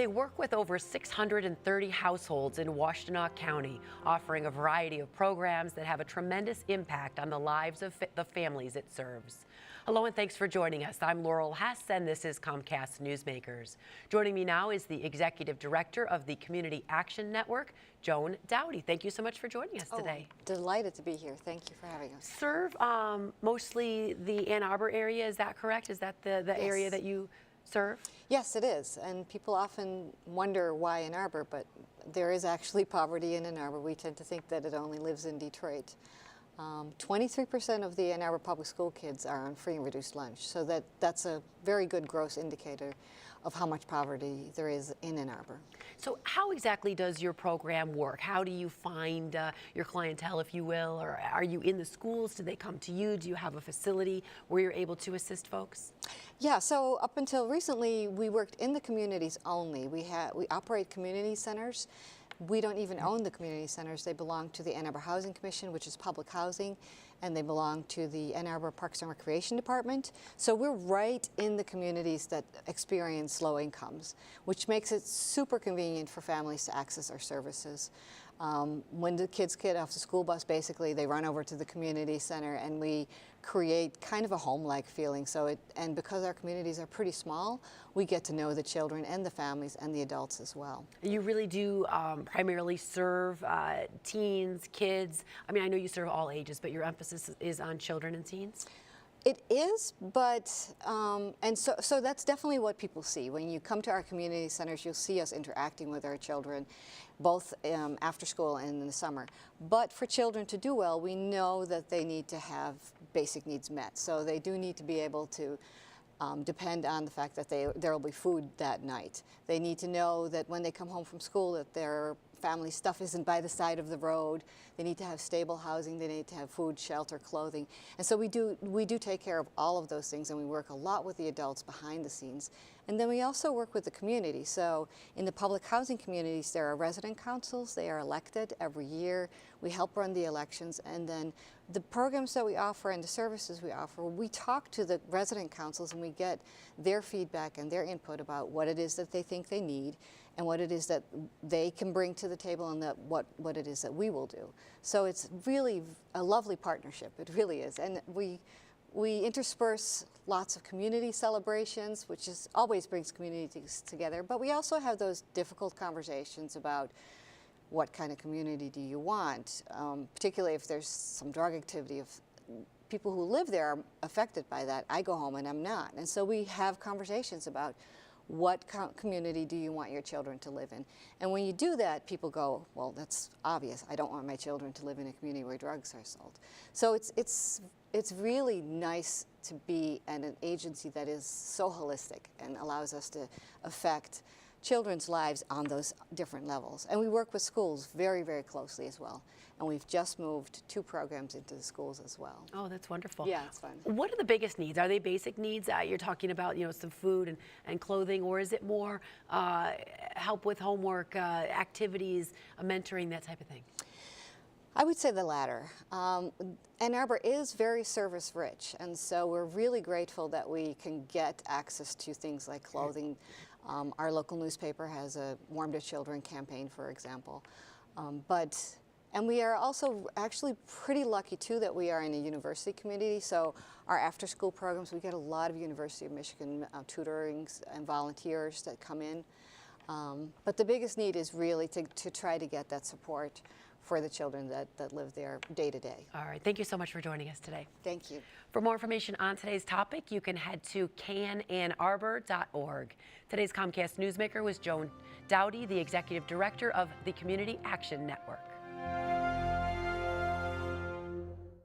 They work with over 630 households in Washtenaw County, offering a variety of programs that have a tremendous impact on the lives of the families it serves. Hello and thanks for joining us. I'm Laurel Hess and this is COMCAST Newsmakers. Joining me now is the Executive Director of the Community Action Network, Joan Doughty. Thank you so much for joining us today. Delighted to be here. Thank you for having us. Serve mostly the Ann Arbor area, is that correct? Is that the Yes. area that you serve? Yes, it is. And people often wonder why Ann Arbor, but there is actually poverty in Ann Arbor. We tend to think that it only lives in Detroit. 23% of the Ann Arbor public school kids are on free and reduced lunch. So that's a very good gross indicator of how much poverty there is in Ann Arbor. So how exactly does your program work? How do you find your clientele, if you will, or are you in the schools? Do they come to you? Do you have a facility where you're able to assist folks? Yeah, so up until recently, we worked in the communities only. We operate community centers. We don't even own the community centers. They belong to the Ann Arbor Housing Commission, which is public housing, and they belong to the Ann Arbor Parks and Recreation Department. So we're right in the communities that experience low incomes, which makes it super convenient for families to access our services. When the kids get off the school bus, basically they run over to the community center and we create kind of a home-like feeling. And because our communities are pretty small, we get to know the children and the families and the adults as well. You really do primarily serve teens, kids. I mean, I know you serve all ages, but your emphasis is on children and teens? It is, but, and so that's definitely what people see. When you come to our community centers, you'll see us interacting with our children, both after school and in the summer. But for children to do well, we know that they need to have basic needs met. So they do need to be able to depend on the fact that there will be food that night. They need to know that when they come home from school that their family stuff isn't by the side of the road. They need to have stable housing. They need to have food, shelter, clothing. And so we do take care of all of those things, and we work a lot with the adults behind the scenes. And then we also work with the community. So in the public housing communities, there are resident councils. They are elected every year. We help run the elections. And then the programs that we offer and the services we offer, we talk to the resident councils and we get their feedback and their input about what it is that they think they need and what it is that they can bring to the table and what it is that we will do. So it's really a lovely partnership. It really is. And we intersperse lots of community celebrations, which always brings communities together, but we also have those difficult conversations about what kind of community do you want, particularly if there's some drug activity. If people who live there are affected by that, I go home and I'm not. And so we have conversations about what community do you want your children to live in? And when you do that, people go, well, that's obvious. I don't want my children to live in a community where drugs are sold. So it's really nice to be at an agency that is so holistic and allows us to affect children's lives on those different levels. And we work with schools very, very closely as well. And we've just moved 2 programs into the schools as well. Oh, that's wonderful. Yeah, it's fun. What are the biggest needs? Are they basic needs? You're talking about, you know, some food and clothing, or is it more help with homework, activities, mentoring, that type of thing? I would say the latter. Ann Arbor is very service rich, and so we're really grateful that we can get access to things like clothing. Our local newspaper has a Warm to Children campaign, for example. And we are also actually pretty lucky too that we are in a university community. So our after school programs, we get a lot of University of Michigan tutorings and volunteers that come in. But the biggest need is really to try to get that support for the children that live there day to day. All right, thank you so much for joining us today. Thank you. For more information on today's topic, you can head to canannarbor.org. Today's COMCAST Newsmaker was Joan Doughty, the Executive Director of the Community Action Network.